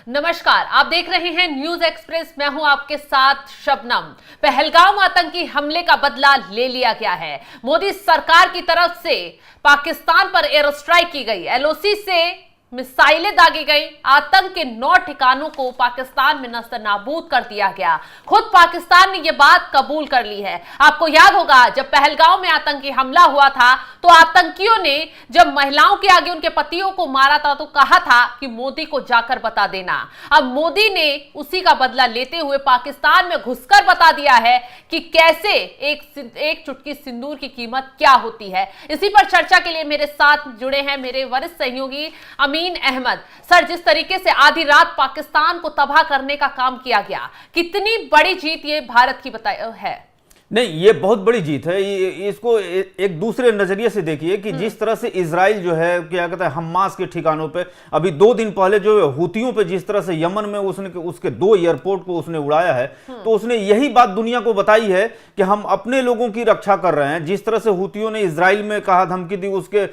नमस्कार, आप देख रहे हैं न्यूज एक्सप्रेस। मैं हूं आपके साथ शबनम। पहलगाम आतंकी हमले का बदला ले लिया गया है। मोदी सरकार की तरफ से पाकिस्तान पर एयर स्ट्राइक की गई, एलओसी से मिसाइलें दागी गई, आतंक के 9 ठिकानों को पाकिस्तान में नस्तनाबूद कर दिया गया। खुद पाकिस्तान ने यह बात कबूल कर ली है। आपको याद होगा जब पहलगाम में आतंकी हमला हुआ था तो आतंकियों ने जब महिलाओं के आगे उनके पतियों को मारा था तो कहा था कि मोदी को जाकर बता देना। अब मोदी ने उसी का बदला लेते हुए पाकिस्तान में घुसकर बता दिया है कि कैसे एक चुटकी सिंदूर की कीमत क्या होती है। इसी पर चर्चा के लिए मेरे साथ जुड़े हैं मेरे वरिष्ठ सहयोगी अमीन अहमद। सर, जिस तरीके से आधी रात पाकिस्तान को तबाह करने का काम किया गया, कितनी बड़ी जीत ये भारत की है? नहीं, ये बहुत बड़ी जीत है। इसको एक दूसरे नजरिए से देखिए कि जिस तरह से इजराइल जो है क्या कहते हैं हमास के ठिकानों पे अभी 2 दिन पहले जो हुतियों पे जिस तरह से यमन में उसके 2 एयरपोर्ट को उसने उड़ाया है, तो उसने यही बात दुनिया को बताई है कि हम अपने लोगों की रक्षा कर रहे हैं। जिस तरह से हुतियों ने इजराइल में कहा, धमकी दी, उसके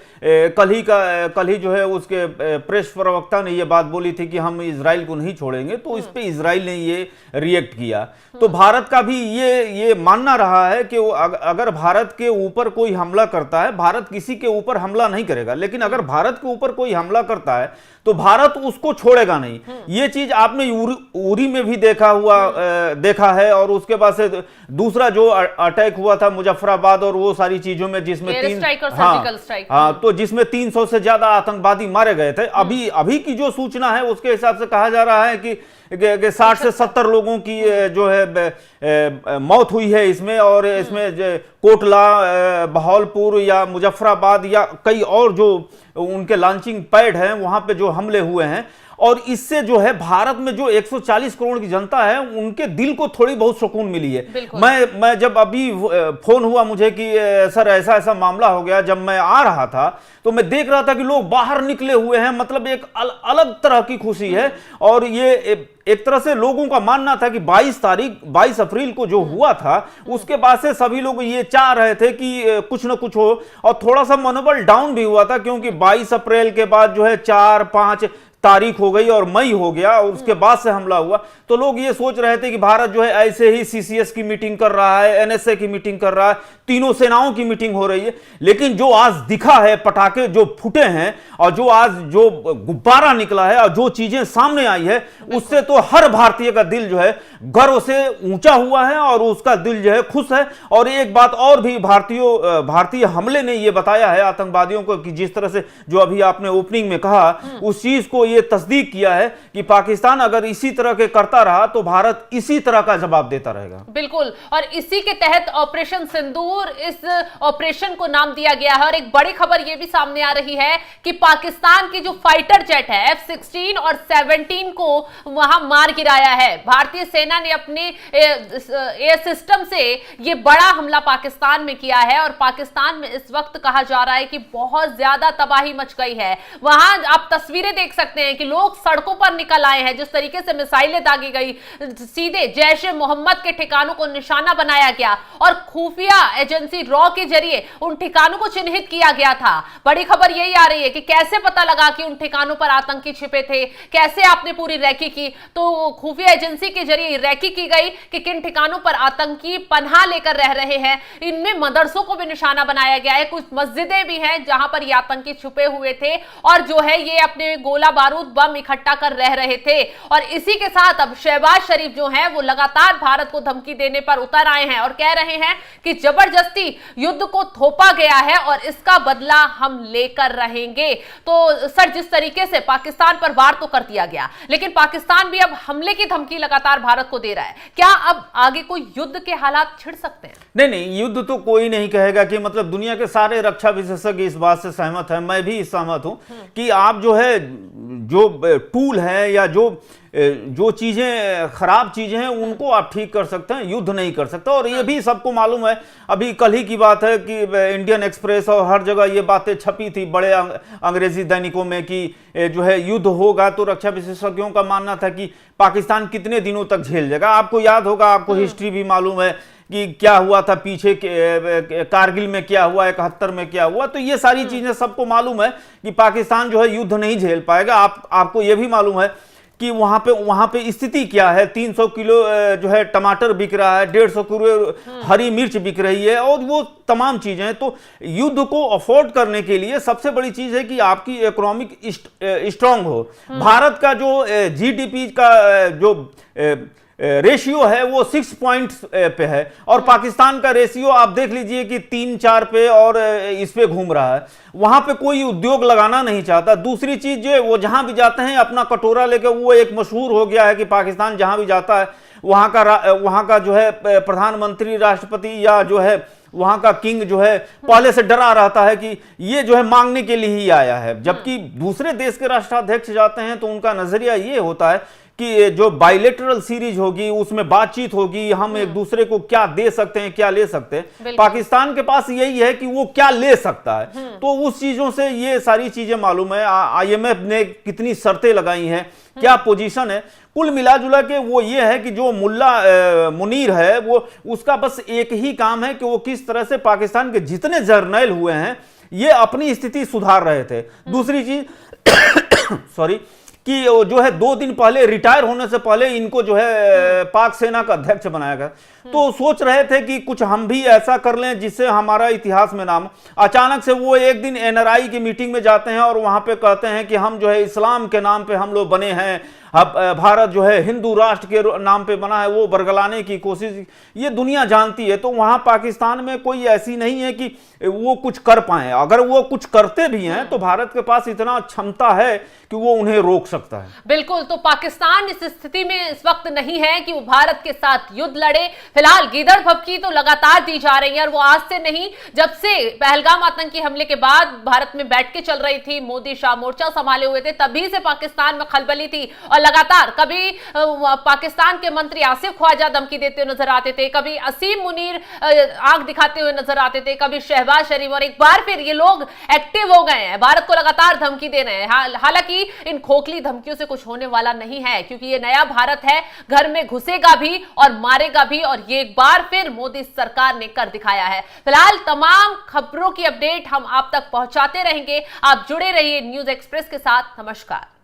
कल ही जो है उसके प्रेस प्रवक्ता ने यह बात बोली थी कि हम इजराइल को नहीं छोड़ेंगे, तो इस पर इजराइल ने ये रिएक्ट किया। तो भारत का भी ये मानना रहा है कि अगर भारत के ऊपर कोई हमला करता है, भारत किसी के ऊपर हमला नहीं करेगा, लेकिन अगर भारत के ऊपर कोई हमला करता है तो भारत उसको छोड़ेगा नहीं। ये चीज आपने उरी में भी देखा है, और उसके बाद से दूसरा जो अटैक हुआ था मुजफ्फराबाद और वो सारी चीजों में जिसमें तो जिसमें 300 से ज्यादा आतंकवादी मारे गए थे। अभी की जो सूचना है उसके हिसाब से कहा जा रहा है कि 60 से 70 लोगों की जो है मौत हुई है इसमें, और इसमें कोटला, बहावलपुर या मुजफ्फराबाद या कई और जो उनके लॉन्चिंग पैड हैं वहां पे जो हमले हुए हैं। और इससे जो है भारत में जो 140 करोड़ की जनता है उनके दिल को थोड़ी बहुत सुकून मिली है। मैं जब अभी फोन हुआ मुझे कि सर ऐसा ऐसा मामला हो गया, जब मैं आ रहा था तो मैं देख रहा था कि लोग बाहर निकले हुए हैं, मतलब एक अलग तरह की खुशी है। और ये एक तरह से लोगों का मानना था कि 22 अप्रैल को जो हुआ था उसके बाद से सभी लोग ये चाह रहे थे कि कुछ ना कुछ हो, और थोड़ा सा मनोबल डाउन भी हुआ था क्योंकि 22 अप्रैल के बाद जो है 4-5 तारीख हो गई और मई हो गया और उसके बाद से हमला हुआ, तो लोग ये सोच रहे थे कि भारत जो है ऐसे ही सीसीएस की मीटिंग कर रहा है, एनएसए की मीटिंग कर रहा है, तीनों सेनाओं की मीटिंग हो रही है। लेकिन जो आज दिखा है, पटाखे जो फूटे हैं और जो आज जो गुब्बारा निकला है और जो चीजें सामने आई है, उससे तो हर भारतीय का दिल जो है गर्व से ऊंचा हुआ है और उसका दिल जो है खुश है। और एक बात और भी भारतीय हमले ने यह बताया है आतंकवादियों को कि जिस तरह से जो अभी आपने ओपनिंग में कहा, उस चीज को ये तस्दीक किया है कि पाकिस्तान अगर इसी तरह के करता रहा तो भारत इसी तरह का जवाब देता रहेगा। बिल्कुल, और इसी के तहत ऑपरेशन सिंदूर, इस ऑपरेशन को नाम दिया गया है। और एक बड़ी खबर यह भी सामने आ रही है कि पाकिस्तान की जो फाइटर जेट है F-16 और 17 को वहां मार गिराया है। भारतीय सेना ने अपने एयर सिस्टम से यह बड़ा हमला पाकिस्तान में किया है और पाकिस्तान में इस वक्त कहा जा रहा है कि बहुत ज्यादा तबाही मच गई है। वहां आप तस्वीरें देख सकते हैं कि लोग सड़कों पर निकल आए हैं। जिस तरीके से मिसाइलें दागी गई, सीधे जैश-ए-मोहम्मद के ठिकानों को निशाना बनाया गया और खुफिया एजेंसी रॉ के जरिए उन ठिकानों को चिन्हित किया गया था। बड़ी खबर यही आ रही है कि कैसे पता लगा कि उन ठिकानों पर आतंकी छिपे थे, कैसे आपने पूरी रैकी की? तो खुफिया एजेंसी के जरिए रैकी की गई कि किन ठिकानों पर आतंकी पनाह लेकर रह रहे हैं। इनमें मदरसों को भी निशाना बनाया गया है, कुछ मस्जिदें भी हैं जहां पर ये आतंकी छुपे हुए थे और जो है ये अपने गोला बारूद बम इकट्ठा कर रह रहे थे। और इसी के साथ अब शहबाज शरीफ जो है वो लगातार भारत को धमकी देने पर उतर आए हैं और कह रहे हैं कि जबरदस्ती युद्ध को थोपा गया है और इसका बदला हम लेकर रहेंगे। तो सर, जिस तरीके से पाकिस्तान पर वार तो कर दिया गया, लेकिन पाकिस्तान भी अब हमले की धमकी लगातार भारत को दे रहा है। क्या अब आगे कोई युद्ध के हालात छिड़ सकते हैं? नहीं, युद्ध तो कोई नहीं कहेगा कि मतलब दुनिया के सारे रक्षा विशेषज्ञ इस बात से सहमत है, मैं भी सहमत हूं कि आप जो है जो टूल है या जो चीजें खराब चीजें हैं उनको आप ठीक कर सकते हैं, युद्ध नहीं कर सकते। और ये भी सबको मालूम है, अभी कल ही की बात है कि इंडियन एक्सप्रेस और हर जगह ये बातें छपी थी बड़े अंग्रेजी दैनिकों में कि जो है युद्ध होगा, तो रक्षा विशेषज्ञों का मानना था कि पाकिस्तान कितने दिनों तक झेल जाएगा। आपको याद होगा, आपको हिस्ट्री भी मालूम है कि क्या हुआ था पीछे, कारगिल में क्या हुआ, 71 में क्या हुआ। तो ये सारी चीजें सबको मालूम है कि पाकिस्तान जो है युद्ध नहीं झेल पाएगा। आपको ये भी मालूम है कि वहां पे स्थिति क्या है। 300 किलो जो है टमाटर बिक रहा है, 150 किलो हरी मिर्च बिक रही है, और वो तमाम चीजें हैं। तो युद्ध को अफोर्ड करने के लिए सबसे बड़ी चीज है कि आपकी इकोनॉमिक स्ट्रांग हो। भारत का जो जीडीपी का जो रेशियो है वो 6 पॉइंट्स पे है, और पाकिस्तान का रेशियो आप देख लीजिए कि 3-4 पे और इस पे घूम रहा है। वहां पे कोई उद्योग लगाना नहीं चाहता। दूसरी चीज जो है, वो जहां भी जाते हैं अपना कटोरा लेकर, वो एक मशहूर हो गया है कि पाकिस्तान जहां भी जाता है वहां का जो है प्रधानमंत्री, राष्ट्रपति या जो है वहां का किंग जो है पहले से डरा रहता है कि ये जो है मांगने के लिए ही आया है। जबकि दूसरे देश के राष्ट्राध्यक्ष जाते हैं तो उनका नजरिया ये होता है कि जो बाइलेटरल सीरीज होगी उसमें बातचीत होगी, हम एक दूसरे को क्या दे सकते हैं, क्या ले सकते हैं। पाकिस्तान के पास यही है कि वो क्या ले सकता है। तो उस चीजों से ये सारी चीजें मालूम है। IMF ने कितनी शर्तें लगाई हैं, क्या पोजीशन है, कुल मिलाजुला के वो ये है कि जो मुल्ला मुनीर है वो उसका बस एक ही काम है कि वो किस तरह से पाकिस्तान के जितने जर्नैल हुए हैं ये अपनी स्थिति सुधार रहे थे। दूसरी चीज सॉरी कि जो है 2 दिन पहले रिटायर होने से पहले इनको जो है पाक सेना का अध्यक्ष बनाया गया। तो सोच रहे थे कि कुछ हम भी ऐसा कर लें जिससे हमारा इतिहास में नाम। अचानक से वो एक दिन NRI की मीटिंग में जाते हैं और वहां पे कहते हैं कि हम जो है इस्लाम के नाम पे हम लोग बने हैं, अब भारत जो है हिंदू राष्ट्र के नाम पे बना है, वो बरगलाने की कोशिश ये दुनिया जानती है। तो वहां पाकिस्तान में कोई ऐसी नहीं है कि वो कुछ कर पाए। अगर वो कुछ करते भी हैं तो भारत के पास इतना क्षमता है कि वो उन्हें रोक सकता है। बिल्कुल, तो पाकिस्तान इस स्थिति में इस वक्त नहीं है कि वो भारत के साथ युद्ध लड़े। फिलहाल गीदड़ भभकी तो लगातार दी जा रही है, और वो आज से नहीं, जब से पहलगाम आतंकी हमले के बाद भारत में बैठ के चल रही थी, मोदी शाह मोर्चा संभाले हुए थे, तभी से पाकिस्तान में खलबली थी। और लगातार कभी पाकिस्तान के मंत्री आसिफ ख्वाजा धमकी देते हुए नजर आते थे, कभी असीम मुनीर आंख दिखाते हुए नजर आते थे, कभी शहबाज शरीफ, और एक बार फिर ये लोग एक्टिव हो गए हैं, भारत को लगातार धमकी दे रहे हैं। हालांकि इन खोखली धमकियों से कुछ होने वाला नहीं है, क्योंकि ये नया भारत है, घर में घुसेगा भी और मारेगा भी, और ये एक बार फिर मोदी सरकार ने कर दिखाया है। फिलहाल तमाम खबरों की अपडेट हम आप तक पहुंचाते रहेंगे। आप जुड़े रहिए न्यूज एक्सप्रेस के साथ। नमस्कार।